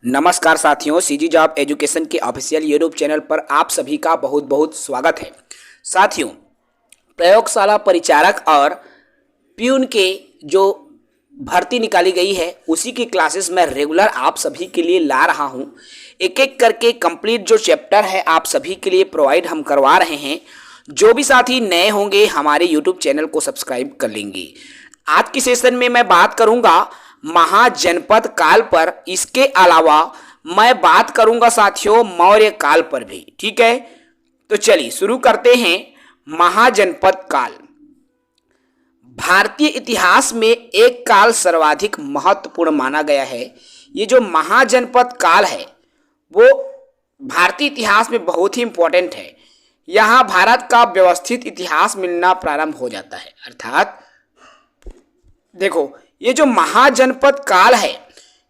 नमस्कार साथियों, CG job education के ऑफिशियल यूट्यूब चैनल पर आप सभी का बहुत बहुत स्वागत है। साथियों, प्रयोगशाला परिचारक और प्यून के जो भर्ती निकाली गई है उसी की क्लासेस मैं रेगुलर आप सभी के लिए ला रहा हूं। एक एक करके कंप्लीट जो चैप्टर है आप सभी के लिए प्रोवाइड हम करवा रहे हैं। जो भी साथी नए होंगे हमारे यूट्यूब चैनल को सब्सक्राइब कर लेंगे। आज की सेशन में मैं बात करूंगा महाजनपद काल पर, इसके अलावा मैं बात करूंगा साथियों मौर्य काल पर भी। ठीक है, तो चलिए शुरू करते हैं। महाजनपद काल भारतीय इतिहास में एक काल सर्वाधिक महत्वपूर्ण माना गया है। ये जो महाजनपद काल है वो भारतीय इतिहास में बहुत ही इंपॉर्टेंट है। यहाँ भारत का व्यवस्थित इतिहास मिलना प्रारंभ हो जाता है। अर्थात देखो, ये जो महाजनपद काल है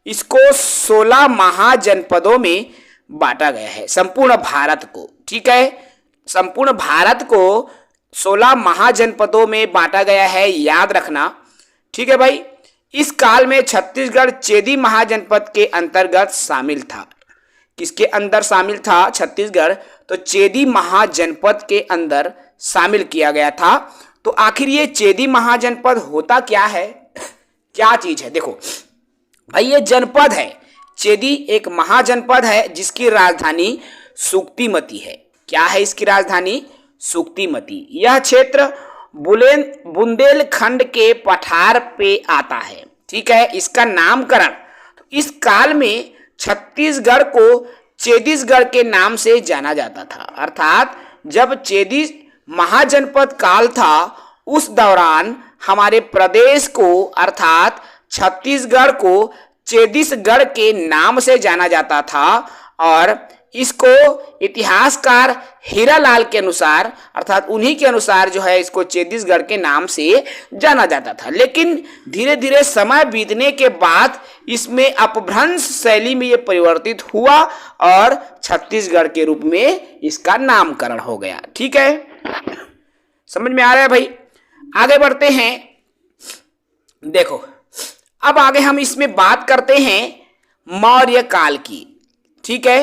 इसको 16 महाजनपदों में बांटा गया है संपूर्ण भारत को। ठीक है, संपूर्ण भारत को 16 महाजनपदों में बांटा गया है, याद रखना। ठीक है भाई, इस काल में छत्तीसगढ़ चेदी महाजनपद के अंतर्गत शामिल था। किसके अंदर शामिल था? छत्तीसगढ़ तो चेदी महाजनपद के अंदर शामिल किया गया था। तो आखिर ये चेदी महाजनपद होता क्या है, क्या चीज है? देखो भाई, ये जनपद है। चेदी एक महाजनपद है जिसकी राजधानी सुक्तिमती है। क्या है इसकी राजधानी? सुक्तिमती। यह क्षेत्र बुंदेलखंड के पठार पे आता है। ठीक है, इसका नामकरण तो इस काल में छत्तीसगढ़ को चेदीसगढ़ के नाम से जाना जाता था। अर्थात जब चेदी महाजनपद काल था उस दौरान हमारे प्रदेश को अर्थात छत्तीसगढ़ को चेदीसगढ़ के नाम से जाना जाता था। और इसको इतिहासकार हीरालाल के अनुसार अर्थात उन्हीं के अनुसार जो है इसको चेदीसगढ़ के नाम से जाना जाता था। लेकिन धीरे धीरे समय बीतने के बाद इसमें अपभ्रंश शैली में ये परिवर्तित हुआ और छत्तीसगढ़ के रूप में इसका नामकरण हो गया। ठीक है, समझ में आ रहा है भाई? आगे बढ़ते हैं। देखो, अब आगे हम इसमें बात करते हैं मौर्य काल की। ठीक है,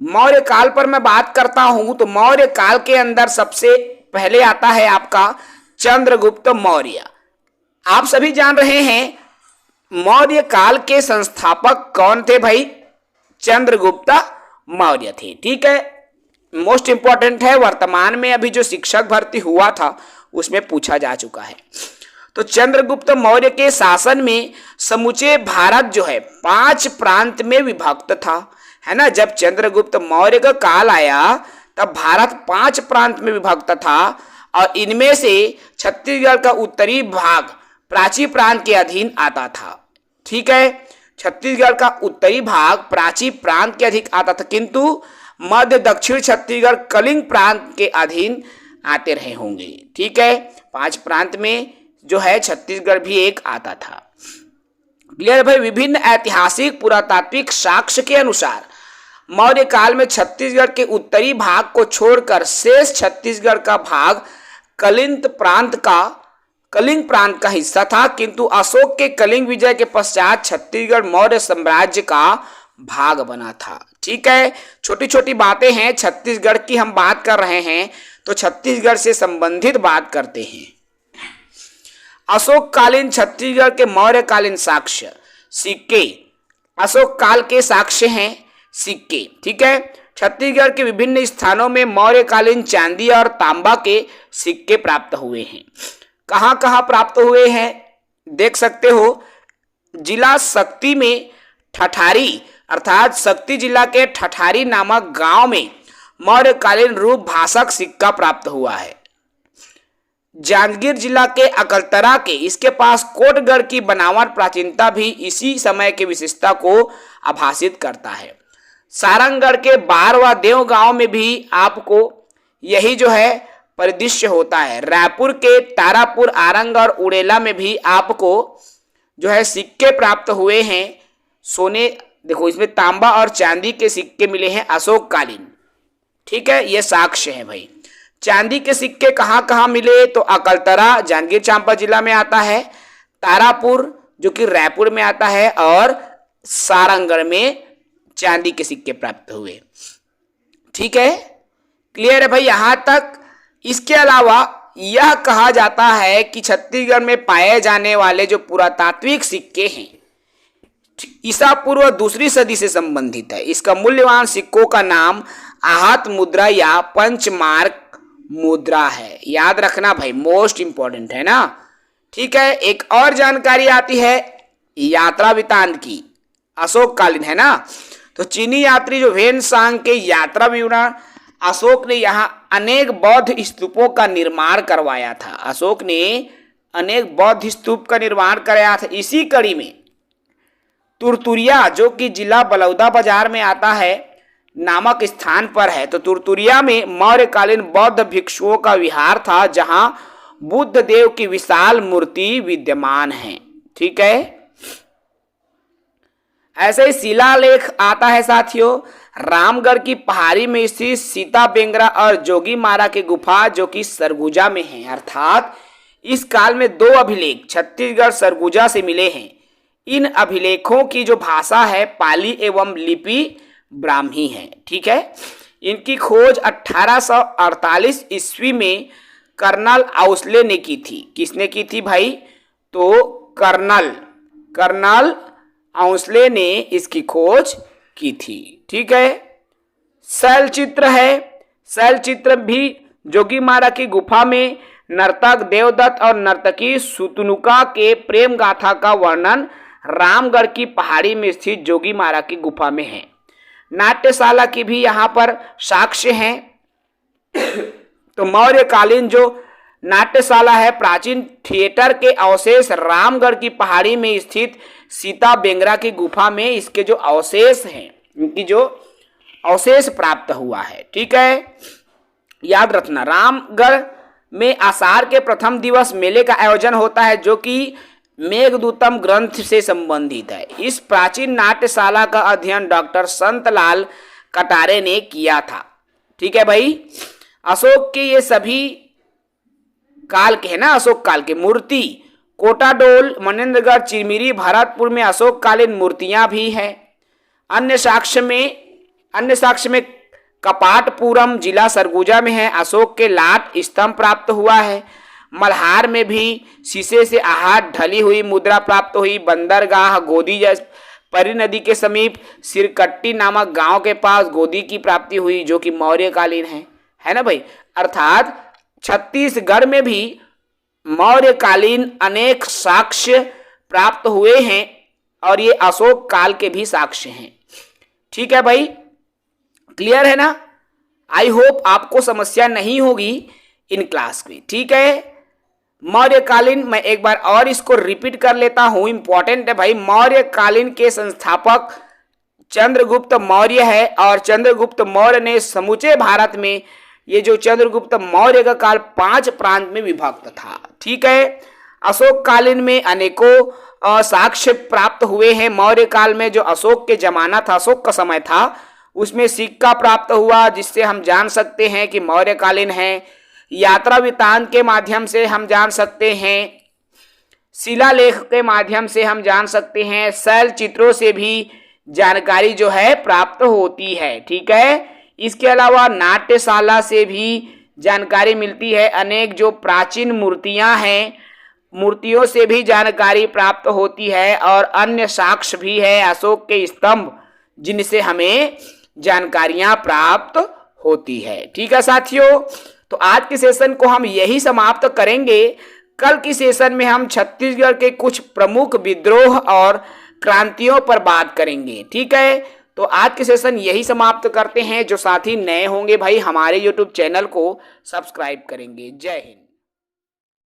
मौर्य काल पर मैं बात करता हूं तो मौर्य काल के अंदर सबसे पहले आता है आपका चंद्रगुप्त मौर्य। आप सभी जान रहे हैं मौर्य काल के संस्थापक कौन थे भाई? चंद्रगुप्त मौर्य थे। ठीक है, मोस्ट इंपॉर्टेंट है, वर्तमान में अभी जो शिक्षक भर्ती हुआ था उसमें पूछा जा चुका है। तो चंद्रगुप्त मौर्य के शासन में समूचे भारत जो है 5 प्रांत में विभक्त था, है ना। जब चंद्रगुप्त मौर्य का काल आया तब भारत 5 प्रांत में विभक्त था और इनमें से छत्तीसगढ़ का उत्तरी भाग प्राची प्रांत के अधीन आता था। ठीक है, छत्तीसगढ़ का उत्तरी भाग प्राची प्रांत के अधीन आता था, किंतु मध्य दक्षिण छत्तीसगढ़ कलिंग प्रांत के अधीन आते रहे होंगे। ठीक है, 5 प्रांत में जो है छत्तीसगढ़ भी एक आता था। क्लियर भाई? विभिन्न ऐतिहासिक पुरातात्विक साक्ष्य के अनुसार मौर्य काल में छत्तीसगढ़ के उत्तरी भाग को छोड़कर शेष छत्तीसगढ़ का भाग कलिंग प्रांत का हिस्सा था, किंतु अशोक के कलिंग विजय के पश्चात छत्तीसगढ़ मौर्य साम्राज्य का भाग बना था। ठीक है, छोटी छोटी बातें हैं, छत्तीसगढ़ की हम बात कर रहे हैं तो छत्तीसगढ़ से संबंधित बात करते हैं। अशोक कालीन छत्तीसगढ़ के मौर्य कालीन साक्ष्य सिक्के, अशोक काल के साक्ष्य हैं सिक्के। ठीक है, छत्तीसगढ़ के विभिन्न स्थानों में मौर्य कालीन चांदी और तांबा के सिक्के प्राप्त हुए हैं। कहां कहां प्राप्त हुए हैं देख सकते हो। जिला शक्ति में ठठारी अर्थात शक्ति जिला के ठठारी नामक गांव में मौर्य कालीन रूप भाषक सिक्का प्राप्त हुआ है। जांजगीर जिला के अकलतरा के इसके पास कोटगढ़ की बनावट प्राचीनता भी इसी समय की विशेषता को आभासित करता है। सारंगगढ़ के बारवा देव गांव में भी आपको यही जो है परिदृश्य होता है। रायपुर के तारापुर, आरंग और उड़ेला में भी आपको जो है सिक्के प्राप्त हुए हैं सोने। देखो, इसमें तांबा और चांदी के सिक्के मिले हैं अशोक कालीन। ठीक है, ये साक्ष्य है भाई। चांदी के सिक्के कहां कहां मिले तो अकलतरा जांजगीर चांपा जिला में आता है, तारापुर जो कि रायपुर में आता है और सारंगगढ़ में चांदी के सिक्के प्राप्त हुए। ठीक है, क्लियर है भाई यहां तक। इसके अलावा यह कहा जाता है कि छत्तीसगढ़ में पाए जाने वाले जो पुरातात्विक सिक्के हैं ईसा पूर्व दूसरी सदी से संबंधित है। इसका मूल्यवान सिक्कों का नाम आहत मुद्रा या पंचमार्क मुद्रा है। याद रखना भाई, मोस्ट इंपॉर्टेंट है ना। ठीक है, एक और जानकारी आती है यात्रा वृत्तांत की, अशोक कालीन है ना। तो चीनी यात्री जो वेन सांग के यात्रा विवरण, अशोक ने यहाँ अनेक बौद्ध स्तूपों का निर्माण करवाया था। अशोक ने अनेक बौद्ध स्तूप का निर्माण कराया था। इसी कड़ी में तुरतुरिया, जो कि जिला बलौदा बाजार में आता है, नामक स्थान पर है। तो तुरतुरिया में मौर्यकालीन बौद्ध भिक्षुओं का विहार था, जहां बुद्ध देव की विशाल मूर्ति विद्यमान है। ठीक है, ऐसे ही शिलालेख आता है साथियों, रामगढ़ की पहाड़ी में स्थित सीता बेंगरा और जोगी मारा की गुफा, जो कि सरगुजा में है। अर्थात इस काल में 2 अभिलेख छत्तीसगढ़ सरगुजा से मिले हैं। इन अभिलेखों की जो भाषा है पाली एवं लिपि ब्राह्मी है। ठीक है, इनकी खोज 1848 ईस्वी में कर्नल आउसले ने की थी। किसने की थी भाई? तो कर्नल आउसले ने इसकी खोज की थी। ठीक है, शैल चित्र है। शैल चित्र भी जोगी मारा की गुफा में नर्तक देवदत्त और नर्तकी सुतनुका के प्रेम गाथा का वर्णन रामगढ़ की पहाड़ी में स्थित जोगी मारा की गुफा में है। नाट्यशाला की भी यहाँ पर साक्ष्य हैं। तो मौर्यकालीन जो नाट्यशाला है, प्राचीन थिएटर के अवशेष रामगढ़ की पहाड़ी में स्थित सीता बेंगरा की गुफा में इसके जो अवशेष हैं, इनकी जो अवशेष प्राप्त हुआ है। ठीक है, याद रखना, रामगढ़ में आषाढ़ के प्रथम दिवस मेले का आयोजन होता है, जो कि मेघदूतम ग्रंथ से संबंधित है। इस प्राचीन नाट्यशाला का अध्ययन डॉक्टर संतलाल कटारे ने किया था। ठीक है भाई, अशोक के ये सभी काल के है ना, अशोक काल के मूर्ति कोटाडोल, मनेन्द्रगढ़, चिरमिरी, भरतपुर में अशोक कालीन मूर्तियां भी हैं। अन्य साक्ष्य में कपाटपुरम जिला सरगुजा में है, अशोक के लाट स्तंभ प्राप्त हुआ है। मल्हार में भी शीशे से आहट ढली हुई मुद्रा प्राप्त हुई। बंदरगाह गोदी परी नदी के समीप सिरकट्टी नामक गांव के पास गोदी की प्राप्ति हुई, जो कि मौर्यकालीन है ना भाई। अर्थात छत्तीसगढ़ में भी मौर्यकालीन अनेक साक्ष्य प्राप्त हुए हैं और ये अशोक काल के भी साक्ष्य हैं। ठीक है भाई, क्लियर है ना। आई होप आपको समस्या नहीं होगी इन क्लास में। ठीक है, मौर्यकालीन मैं एक बार और इसको रिपीट कर लेता हूं, इंपॉर्टेंट है भाई। मौर्यकालीन के संस्थापक चंद्रगुप्त मौर्य है और चंद्रगुप्त मौर्य ने समूचे भारत में ये जो चंद्रगुप्त मौर्य का काल 5 प्रांत में विभक्त था। ठीक है, अशोक कालीन में अनेकों साक्ष्य प्राप्त हुए हैं। मौर्य काल में जो अशोक के जमाना था, अशोक का समय था, उसमें सिक्का प्राप्त हुआ, जिससे हम जान सकते हैं कि मौर्यकालीन है। यात्रा वृत्तांत के माध्यम से हम जान सकते हैं, शिलालेख के माध्यम से हम जान सकते हैं, शैल चित्रों से भी जानकारी जो है प्राप्त होती है। ठीक है, इसके अलावा नाट्यशाला से भी जानकारी मिलती है। अनेक जो प्राचीन मूर्तियां हैं, मूर्तियों से भी जानकारी प्राप्त होती है और अन्य साक्ष्य भी है, अशोक के स्तंभ, जिनसे हमें जानकारियां प्राप्त होती है। ठीक है साथियों, तो आज के सेशन को हम यही समाप्त करेंगे। कल की सेशन में हम छत्तीसगढ़ के कुछ प्रमुख विद्रोह और क्रांतियों पर बात करेंगे। ठीक है, तो आज के सेशन यही समाप्त करते हैं। जो साथी नए होंगे भाई, हमारे YouTube चैनल को सब्सक्राइब करेंगे। जय हिंद।